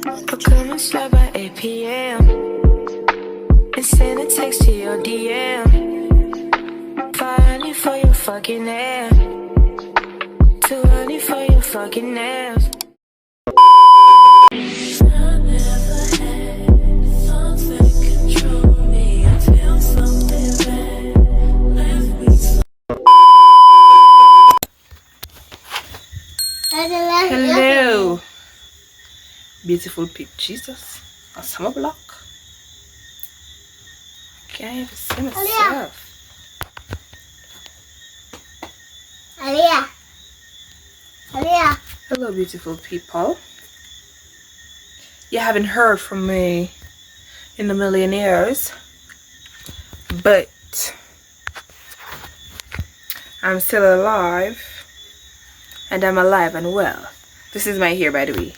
But come inside by 8 p.m. and send a text to your DM. Finally for your fucking ass. Too early for your fucking nails. Hello, beautiful people. Jesus, a summer block. Can't even see myself. Alia. Hello, beautiful people. You haven't heard from me in a million years, but I'm still alive, and I'm alive and well. This is my hair, by the way.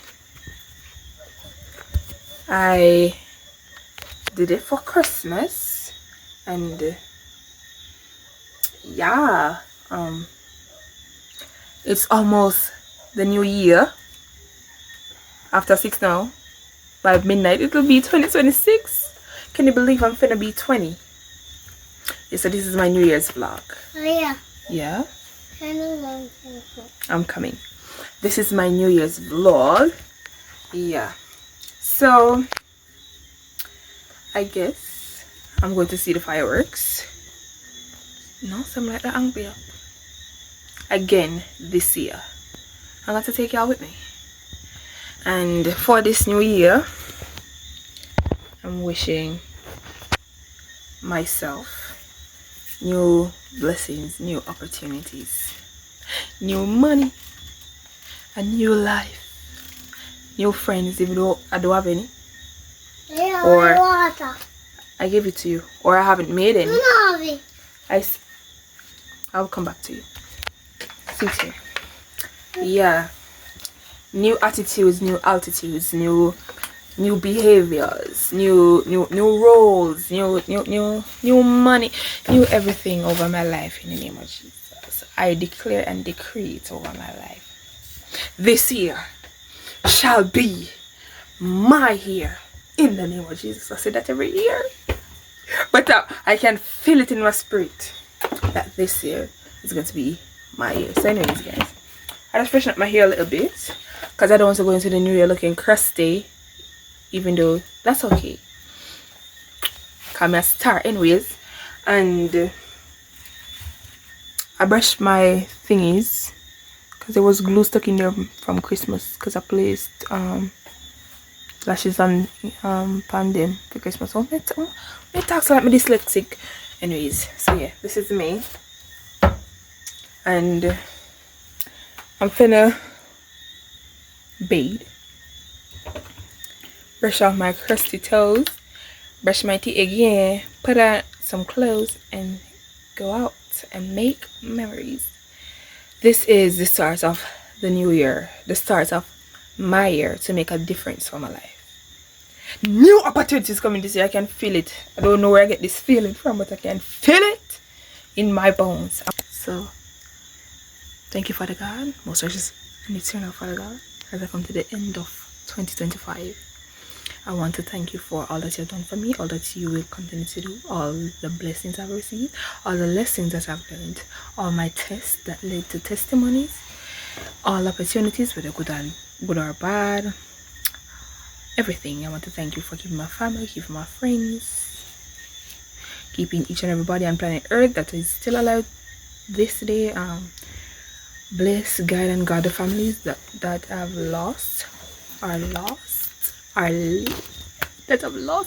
I did it for Christmas, and yeah, it's almost the new year. After 6 now, by midnight it'll be 2026. Can you believe I'm finna be 20? Yeah, so this is my New Year's vlog. Alia. Yeah, I'm coming. This is my New Year's vlog. Yeah, so I guess I'm going to see the fireworks. No, something like that angry up again this year. I'm going to take y'all with me. And for this new year, I'm wishing myself new blessings, new opportunities, new money, a new life, new friends, even though I don't have any, or I give it to you, or I haven't made any. I'll come back to you. Sit here. Yeah, new attitudes, new altitudes, new behaviors, new roles, new money, new everything over my life in the name of Jesus. I declare and decree it over my life. This year shall be my year in the name of Jesus. I say that every year, but I can feel it in my spirit that this year is going to be my year. So anyways, guys, I just freshen up my hair a little bit because I don't want to go into the new year looking crusty, even though that's okay. I'm a star anyways. And I brushed my thingies because there was glue stuck in there from Christmas, because I placed lashes on pandem for Christmas. Oh, it talks like me dyslexic. Anyways, so yeah, this is me, and I'm finna bathe, brush off my crusty toes, brush my teeth again, put on some clothes, and go out and make memories. This is the start of the new year, the start of my year to make a difference for my life. New opportunities coming this year. I can feel it. I don't know where I get this feeling from, but I can feel it in my bones. So thank you, Father God, most gracious and eternal Father God, as I come to the end of 2025. I want to thank you for all that you've done for me, all that you will continue to do, all the blessings I've received, all the lessons that I've learned, all my tests that led to testimonies, all opportunities, whether good or bad, everything. I want to thank you for keeping my family, keeping my friends, keeping each and everybody on planet Earth that is still alive this day. Bless, guide, and guard the families that have lost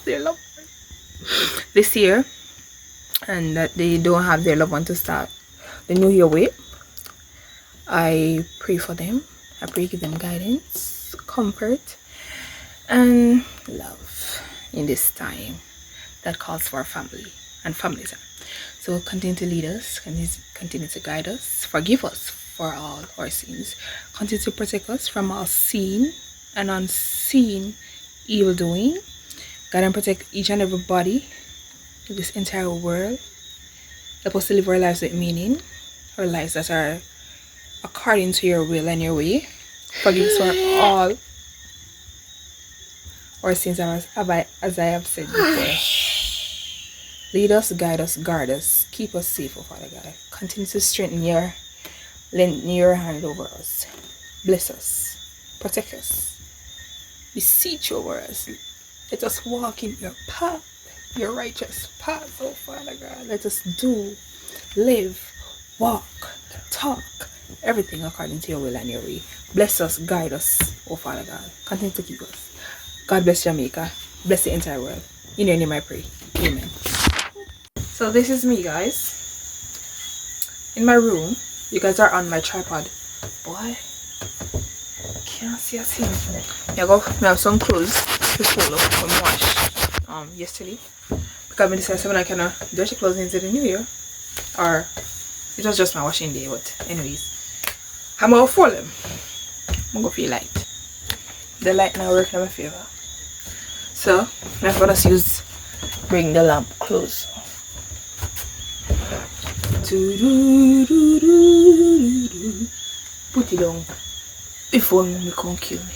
their loved ones this year, and that they don't have their loved one to start the new year with. I pray for them. I pray give them guidance, comfort, and love in this time that calls for family and family time. So continue to lead us, continue to guide us, forgive us for all our sins, continue to protect us from all seen and unseen evil doing. God, and protect each and everybody in this entire world. Help us to live our lives with meaning, our lives that are according to your will and your way. Forgive us for all or since as I have said before. Lead us, guide us, guard us, keep us safe, oh Father God. Continue to strengthen lend your hand over us. Bless us, protect us, beseech over us. Let us walk in your path, your righteous path, oh Father God. Let us do, live, walk, talk, everything according to your will and your way. Bless us, guide us, oh Father God. Continue to keep us. God bless Jamaica. Bless the entire world. In your name I pray. Amen. So this is me, guys. In my room. You guys are on my tripod. Boy, can't see a thing. I have some clothes to fold up from wash yesterday. Because I decided I can dirty clothes into the new year. Or it was just my washing day, but anyways. I'm gonna fold them. I'm gonna feel light. The light now working in my favor. So I'm gonna bring the lamp close. Put it on before me come kill me.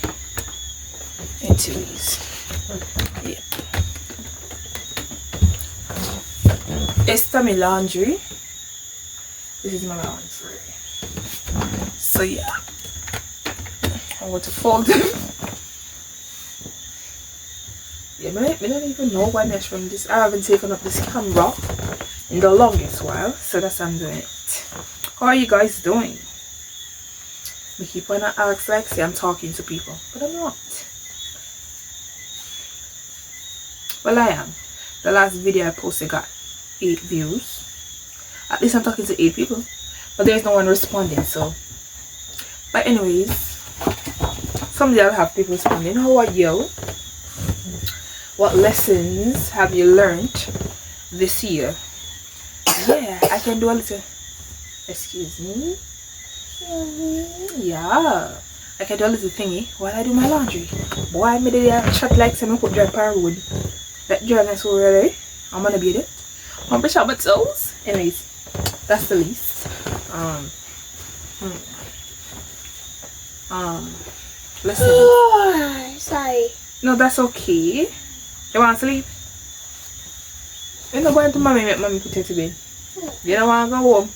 Anyways, yeah. Esta my laundry. This is my laundry. So yeah, I want to fold them. Yeah, I don't even know why I'm showing this. I haven't taken up this camera in the longest while, so that's why I'm doing it. How are you guys doing? I keep on ask like say I'm talking to people, but I'm not. Well, I am. The last video I posted got 8 views. At least I'm talking to 8 people, but there's no one responding. So, but anyways, someday I'll have people responding. How are you? What lessons have you learned this year? Yeah, I can do a little. Excuse me. Yeah, I can do a little thingy while I do my laundry. Boy, I made it chat like some put dry wood. That dryness already. I'm gonna beat it. I'm gonna brush out my toes. Anyways, that's the least. Listen. Oh, sorry. No, that's okay. You wanna sleep? You're not going to mommy make mommy put you to bed. You don't want to go home.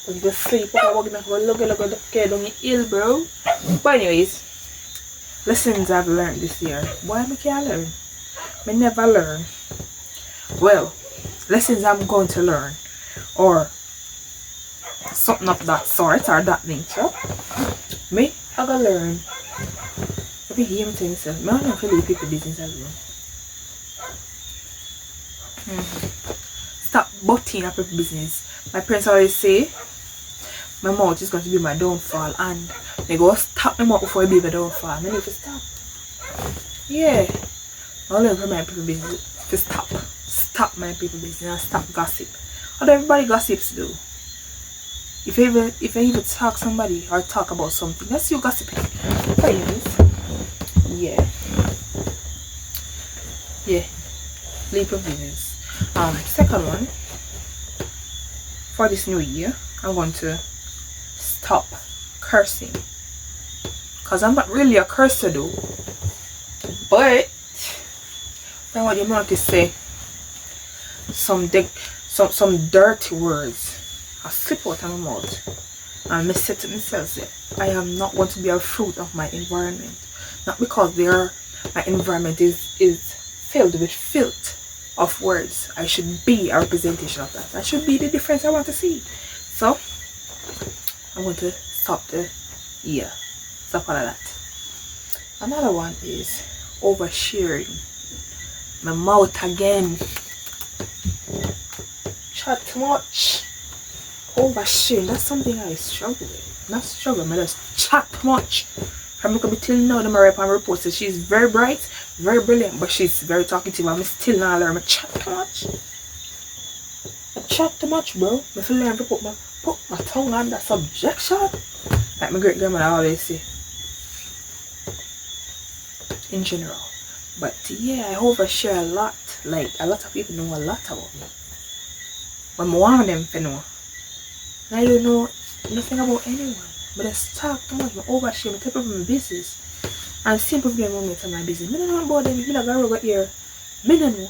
But you just sleep. Look down the hill, bro. But anyways, lessons I've learned this year. Why I can't learn? I never learn. Well, lessons I'm going to learn, or something of that sort or that nature. Me, I gotta learn. If you hear me tell myself, I don't feel like people business as well. Stop butting up people business. My parents always say my mouth is going to be my downfall, and they go stop my mouth before it be my downfall. I need to stop. Yeah, I learn from my people business to stop my people business and stop gossip. What everybody gossips do. If you even talk somebody or talk about something, that's you gossiping. Anyways, yeah, leap of business. Second one, for this new year, I'm going to stop cursing, because I'm not really a cursor though, but I want you not to say some dirty words. I slip out of my mouth and I say to myself that I am not going to be a fruit of my environment, not because my environment is filled with filth of words. I should be a representation of that. I should be the difference I want to see. So I'm going to stop all of that. Another one is oversharing. My mouth again. Chat too much. Oversharing. That's something I struggle with. Not struggle, I just chat too much. From me be till now, the Maripan report says she's very bright, very brilliant, but she's very talkative. I'm still not learning. I chat too much. I chat too much, bro. I feel learn to put my tongue on that subjection. Like my great grandmother always say. In general. But yeah, I overshare a lot. Like a lot of people know a lot about me. But one of them to know. And I don't know nothing about anyone. But I talk too much, I overshare, I tell people my business. And simple people want me to my business. I don't know about them. If I go over here, I don't know.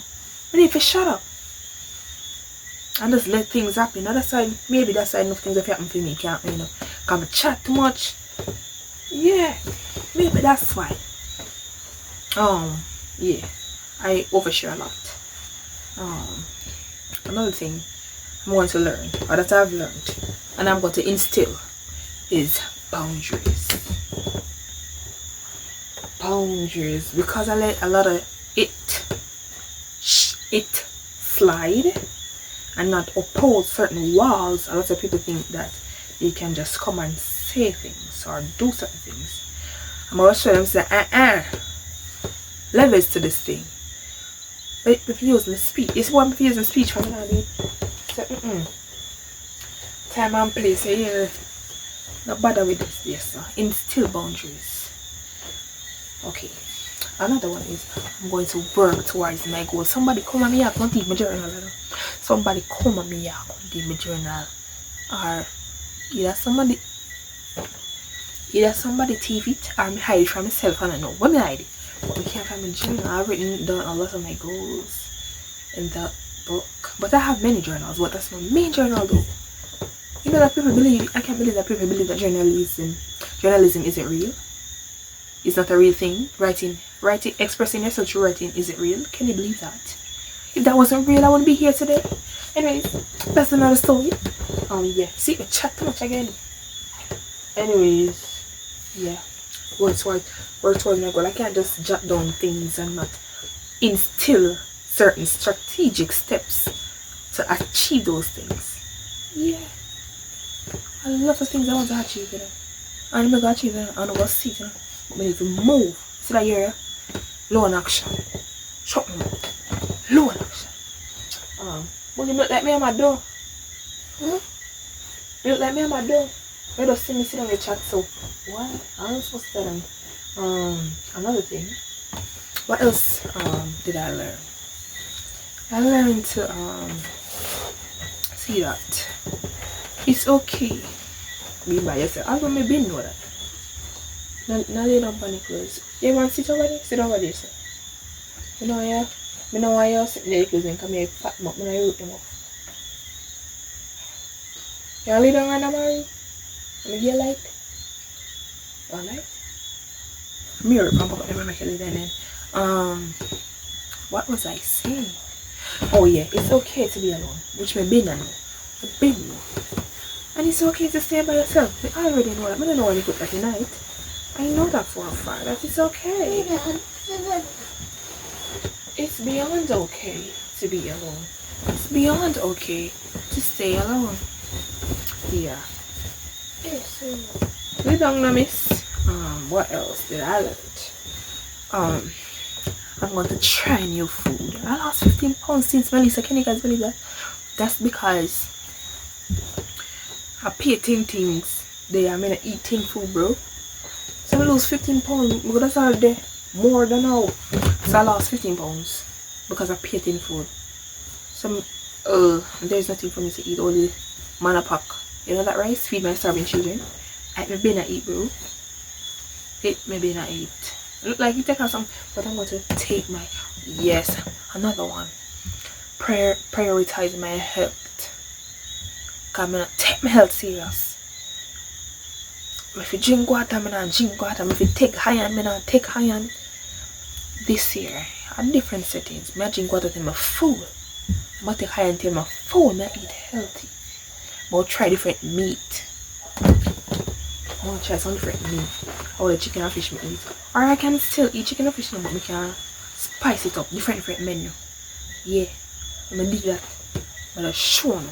I need to shut up. And just let things happen. Other side, maybe that side enough things have happened for me. Can't, you know, can't chat too much. Yeah, maybe that's why. Yeah, I overshare a lot. Another thing I'm going to learn, or that I've learned, and I'm going to instill, is boundaries. Boundaries, because I let a lot of it slide and not oppose certain walls. A lot of people think that they can just come and say things or do certain things. I'm always trying to say, levels to this thing. But if you use the speech, it's what I'm using speech from now. So, time and place, yeah. Not bother with this, yes. Instill boundaries. Okay. Another one is I'm going to work towards my goal. Somebody come at me, I can't leave my journal. Somebody come at me, I can't leave my journal. Or either somebody TV it or me hide it from myself. I don't know. When me hide it, but we can't find my journal. I've written down a lot of my goals in that book. But I have many journals, but that's my main journal though. You know that people believe, I can't believe that people believe that journalism isn't real. It's not a real thing. Writing, expressing yourself through writing isn't real. Can you believe that? If that wasn't real, I wouldn't be here today. Anyways, that's another story. Yeah. See, we chat too much again. Anyways, yeah. Work towards my goal. I can't just jot down things and not instill certain strategic steps to achieve those things. Yeah. A lot of things I want to achieve, you know. And I'm going to achieve it. I'm going to see it, you know. But I need to move. See that here? Low in action. Shut me up. Low in action. But you look like me on my door. You look like me on my door. You just see me sit on the chat, so why? I'm supposed to tell them. Another thing. What else did I learn? I learned to see that it's okay being by yourself. I don't maybe know that. Now they don't panic clothes. You want to sit over there? Sit over there, sir. You know, yeah. I know why you're sitting there because then come here fat them up when I root them up. You lay down on the marry? Let me get light. Alright? Mirror pump up every make it then. What was I saying? Oh yeah, it's okay to be alone. Which may be now. I've been. And it's okay to stay by yourself. I already know that. I don't know when you put that tonight. I know that for a fact that it's okay. It's beyond okay to be alone. It's beyond okay to stay alone. Yeah. We don't know, miss. What else did I learn? I'm going to try new food. I lost 15 pounds since Melissa. Can you guys believe that? That's because I pay things. They are meant to eat food, bro. So I lose 15 pounds because that's already more than now. So I lost 15 pounds because I paid in food. So there's nothing for me to eat, only mana pack. You know that rice? Feed my starving children. I may be not eat, bro. It may be not eat. Look like you take out some, but I'm going to take my, yes, another one. Prioritize my health. Because I'm going to take my health serious. If you drink water, I'm not drink water. If you take iron, I'm not take iron. This year, at different settings, I drink water till I'm full. I take iron till I'm full. I eat healthy. I'll try different meat. I'll try some different meat. Or the chicken or fish I eat. Or I can still eat chicken or fish, but I can spice it up. Different menu. Yeah. I'm going to do that. I'm going to show you.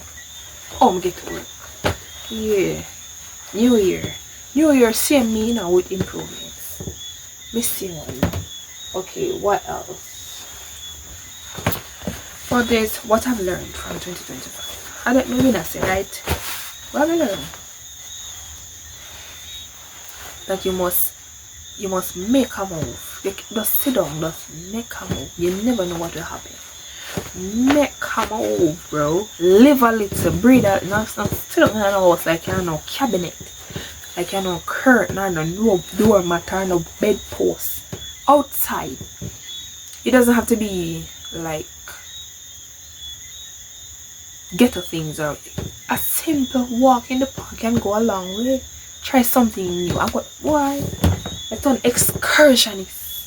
Oh, I get to work. Yeah. New Year, same me now with improvements. Missing one. Okay, what else? For this, what I've learned from 2025. I don't maybe not say right. What have I learned? That you must make a move. Just sit down, just make a move. You never know what will happen. Make a move, bro. Live a little, breathe out. Not sit down in a house like you're no cabinet. Like you know curtain or no door mat or no bedpost outside. It doesn't have to be like ghetto things, or a simple walk in the park can go a long way. Try something new. I got why I done excursionist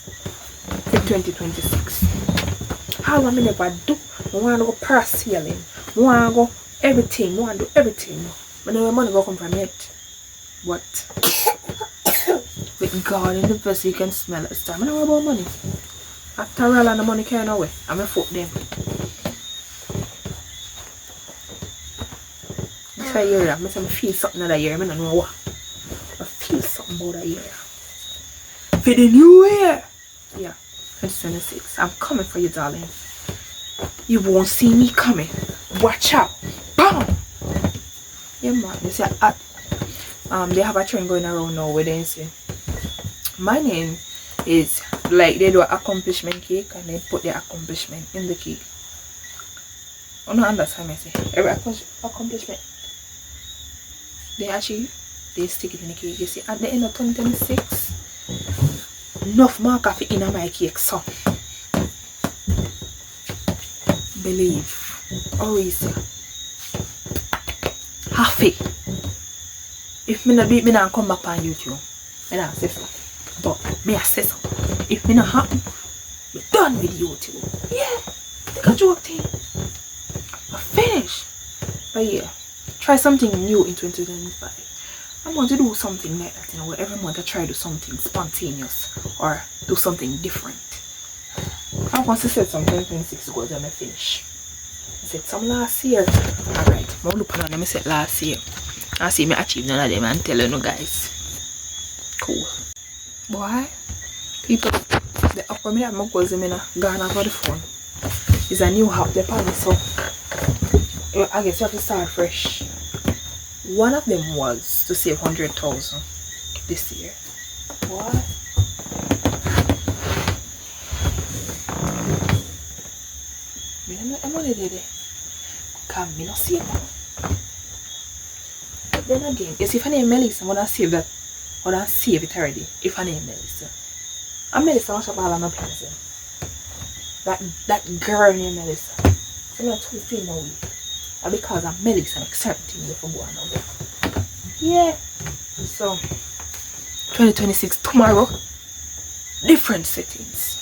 in 2026. How long I never do? I want to go parasailing. I want to go everything. I want to do everything. But no money go come from it. What? With God in the vest, you can smell it. I don't know about money. After all, and the money can't away. I'm a fuck them. This year, I feel something that year. I don't know what. I feel something about that year. For the new year. Yeah, 2026. I'm coming for you, darling. You won't see me coming. Watch out. Bam! Yeah, man. You see, they have a trend going around now where they say, my name is like they do an accomplishment cake and they put their accomplishment in the cake. I don't understand me say. Every accomplishment they stick it in the cake. You see, at the end of 2026, enough marker for in my cake, so believe or easy. Happy. If me not do it, me not come back on YouTube. Me not say so. But me I say so. If me not happen, me done with YouTube. Yeah. Think a joke thing. I finish. But yeah. Try something new in 2025. I want to do something like that, you know, where every month I try to do something spontaneous or do something different. I want to set some 2026 goals and I finish. I said some last year. Alright, I'm looking at them. I said last year. I see me achieve none of them and tell you no guys. Cool. Boy, people, the upper me that my goals in Ghana for the phone. It's a new app they promise, so I guess you have to start fresh. One of them was to save 100,000 this year. What? I'm only there. Come, me not see it. But then again, you see, if I name Melissa, I'm gonna save that. I'm gonna save it already. If I name Melissa, I'm Melissa. I'm shop all of my person. That girl named Melissa. So I'm not too free now. And because I'm Melissa, like certain things if I go on now. Yeah. So 2026 tomorrow, different settings.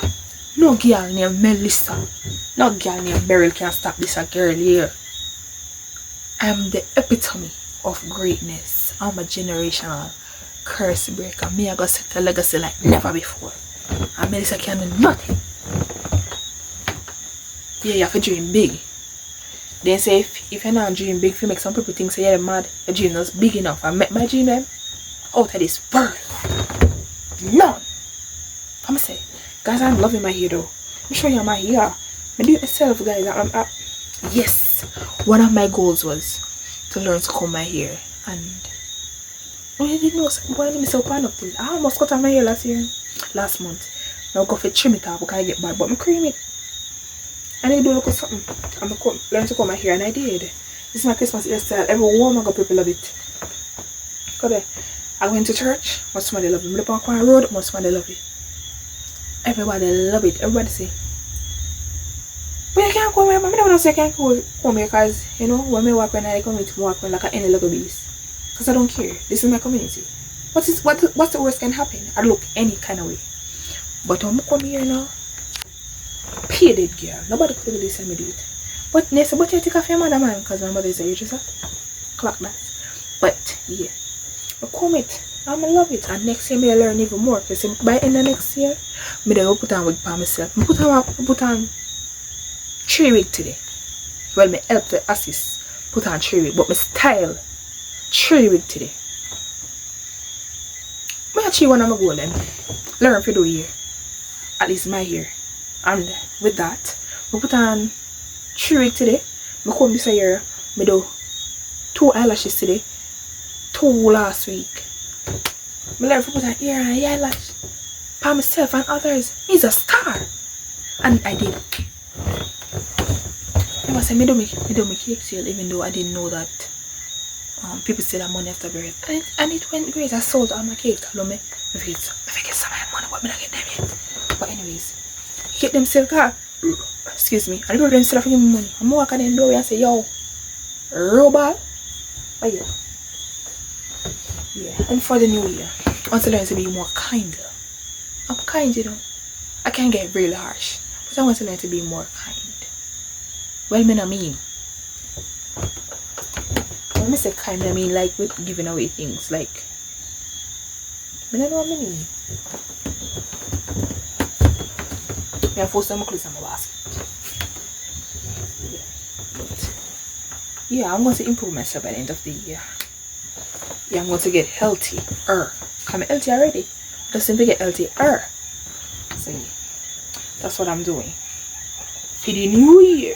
No girl named Melissa, no girl named Beryl can stop this a girl here. I'm the epitome of greatness. I'm a generational curse breaker. Me I got set a legacy like never before. And Melissa can do nothing. Yeah, you have to dream big. They say if you're not dreaming big, if you make some people think say you're mad, your dream is big enough. I met my dream them out of this world. None. I'm say, guys, I'm loving my hair though. I'm showing you my hair. I do it myself, guys. Yes. One of my goals was to learn to comb my hair. And I didn't know why let me so pan up this. I almost cut off my hair last month. Now I go for trim it off because I get bad, but I cream it. And I do look at something. I'm going to learn to comb my hair, and I did. This is my Christmas hairstyle. Everyone I got people love it. Because I went to church, most somebody love it. I went on the road, most somebody love it. Everybody love it. Everybody say, but you can't comb my hair. I never say I can't comb my hair because, you know, when I walk when I come with walk like any little beast. Because I don't care. This is my community. What's the worst can happen? I look any kind of way. But when I come here now, paid it, girl. Nobody could really say me do it. But they say, but you take off your mother, man, because my mother is a hairdresser. Clock that. But yeah, I comb it. I'm gonna love it. And next year, I learn even more. Because by the end of next year, I will put on wig by myself. I put on 3 weeks today. Well, I help the assist put on 3 weeks. But my style 3 weeks today. I achieve one of my goals then. Learn to do here. At least my hair. And with that, I put on 3 weeks today. I comb this year. I do 2 eyelashes today. 2 last week. I learn to put on ear and eyelash. By myself and others. He's a star. And I did. I must say, I do my cake sale even though I didn't know that people still have money after birth. And it went great. I sold all my cakes. Hello me. If I get some money, but I not get them yet. But anyways, get them still car. Excuse me. And the people still have to give me money. I'm walking in the door and say, yo, robot. But yeah. Yeah. And for the new year, I want to learn to be more kinder. I'm kind, you know. I can get really harsh, but I want to learn to be more kind. Well, I mean. When I say kind, I mean like with giving away things. Like, I don't know what I mean. I force them to close my basket. Yeah, I'm going to improve myself by the end of the year. Yeah, I'm going to get healthier. I'm healthy already. Just simply get healthier. So yeah, that's what I'm doing for the new year.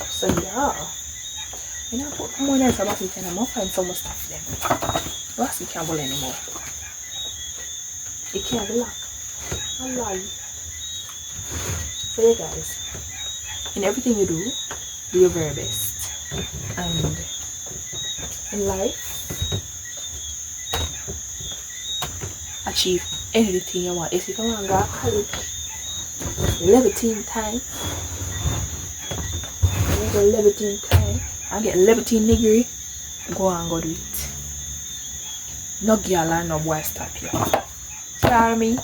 So yeah, you know, I put more nights about it and I'm gonna find some more stuff then. The basket can't hold anymore. It can't be locked. I'm lying. So yeah guys, in everything you do your very best. And in life, achieve anything you want. If you want to go to college, 11 time. You go 11 time. I get 11 degree. Go and go do it. No girl and no boy stop you. Sorry me.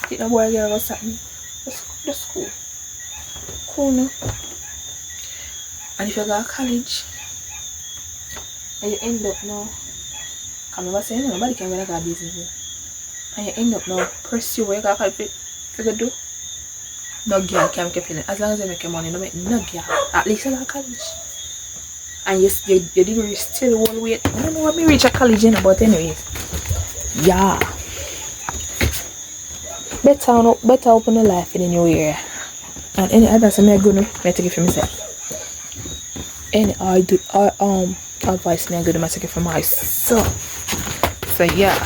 Did no boy girl go stop me. Just cool. Cool no. And if you go to college and you end up now, come over saying nobody can go to business. And you end up now pursue what you got to do. No girl can make you feel it. As long as you make your money, no girl. At least you go to college. And your degree is still one weight. I don't know what me reach a college in, but anyways. Yeah. Better open the life in the new year. And any advice I'm gonna take it for myself. Any advice I'm gonna take it for myself. So yeah.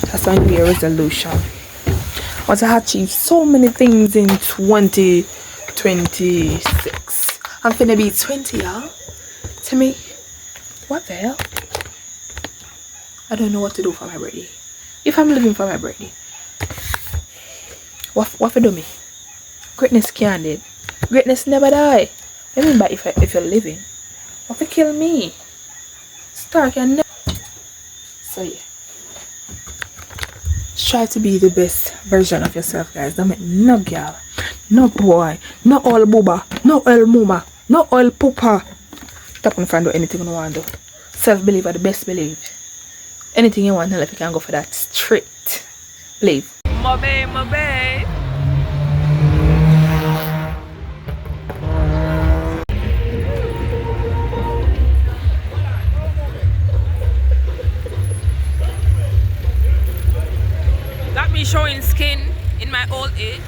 That's my New Year resolution. I want to achieve so many things in 2026. I'm finna be 20, y'all. To me, what the hell? I don't know what to do for my birthday. If I'm living for my birthday, what for do me? Greatness can't dead. Greatness never die. I mean by if you're living, what for kill me? Star can never. So yeah. Strive to be the best version of yourself, guys. Don't make no girl, no boy, no old booba, no old mama, no old poopa. Stop and find out anything you want to do. Self-believe are the best believe. Anything you want in life, you can go for that strict believe. My babe, my babe. Got me showing skin in my old age.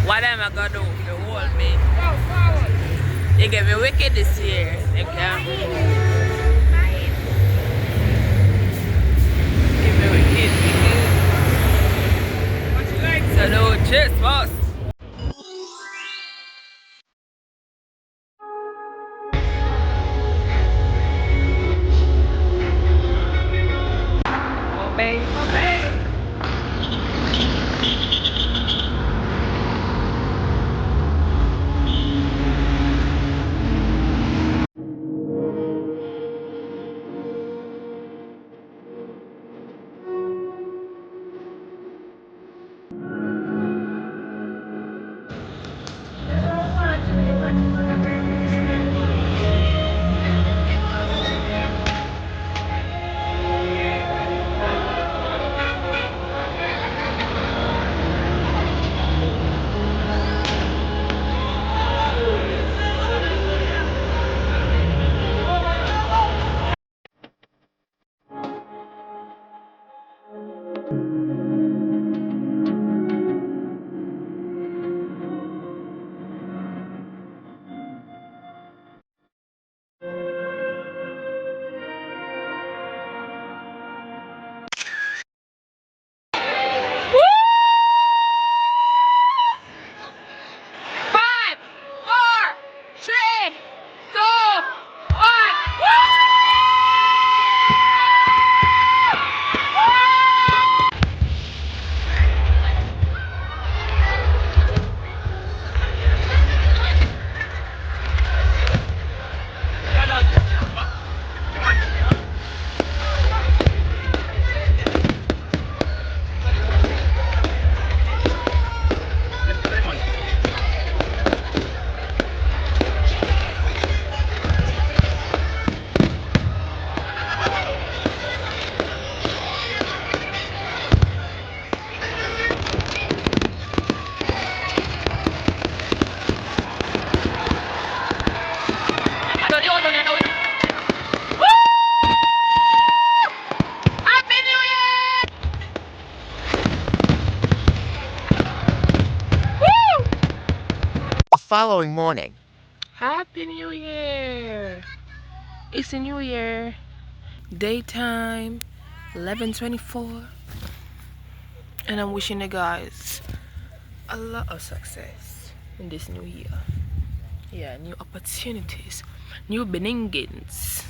What am I gonna do to hold me? They get me wicked this year. They can't give me wicked. So no, cheers, boss. Obey. following morning. Happy New Year! It's a new year. Daytime, 11:24, and I'm wishing you guys a lot of success in this new year. Yeah, new opportunities, new beginnings.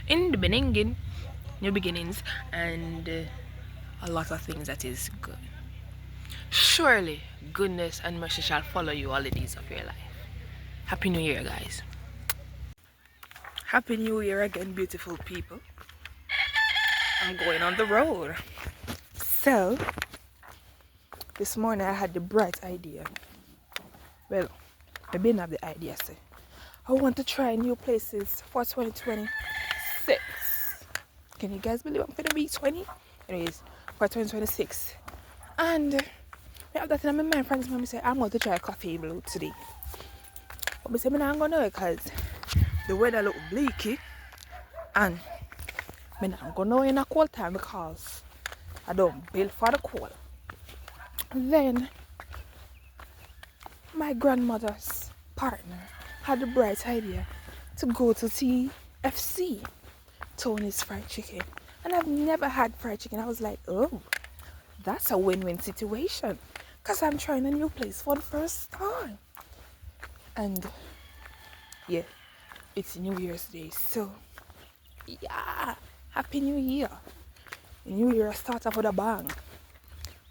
In the beginning, new beginnings, and a lot of things that is good. Surely, goodness and mercy shall follow you all the days of your life. Happy New Year, guys. Happy New Year again, beautiful people. I'm going on the road. So, this morning I had the bright idea. Well, I didn't have the idea, so I want to try new places for 2026. Can you guys believe I'm going to be 20? Anyways, for 2026. And I have that in my mind. Friends, mommy said I'm going to try Coffee Blue today. But I said I'm not going to know because the weather look bleaky. And I'm not going to know in a cold time because I don't build for the cold. Then my grandmother's partner had the bright idea to go to TFC, Tony's Fried Chicken. And I've never had fried chicken. I was like, oh, that's a win-win situation. Because I'm trying a new place for the first time. And yeah, it's New Year's Day. So yeah, Happy New Year. New Year start off with a bang.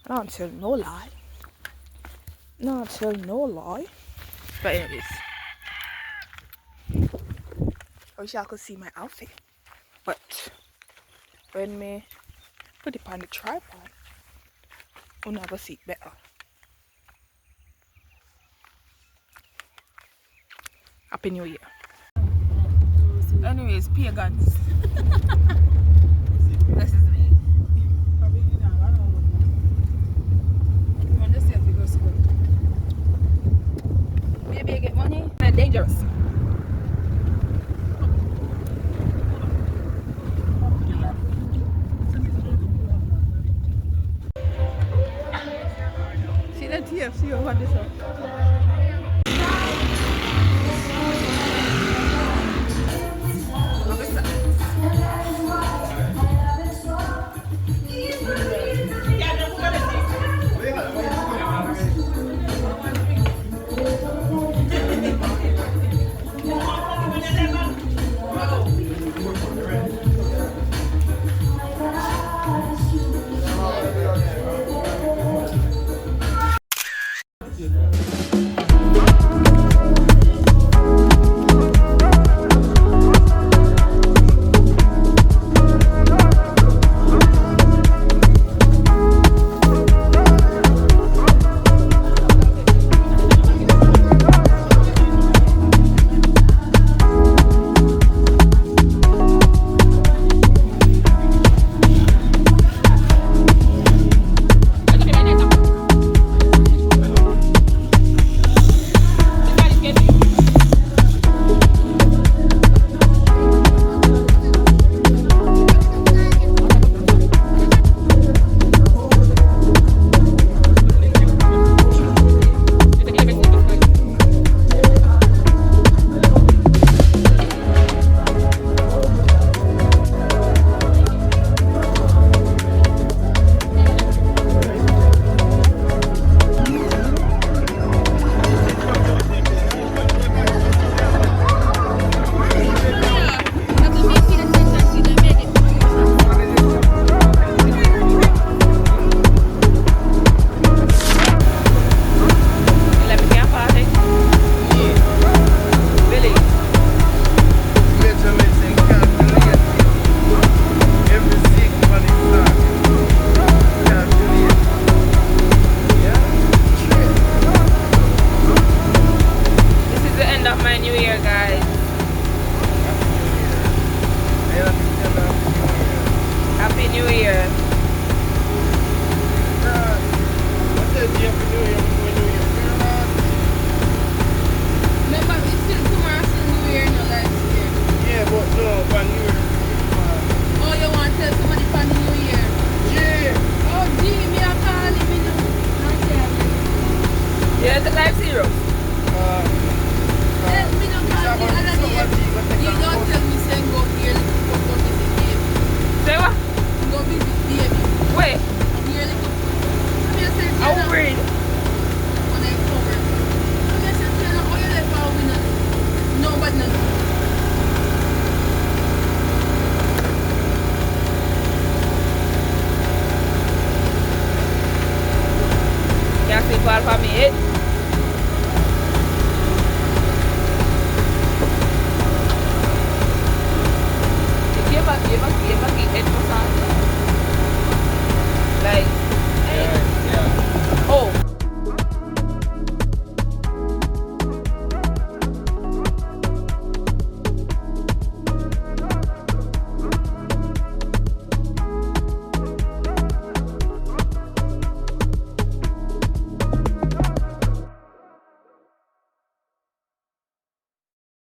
Not until no lie. Not until no lie. But anyways, I wish y'all could see my outfit. But when me put it on the tripod, you'll never see it better. Happy New Year. Anyways, pagans. This is me. Maybe I get money. They're dangerous. See that TFC over this one?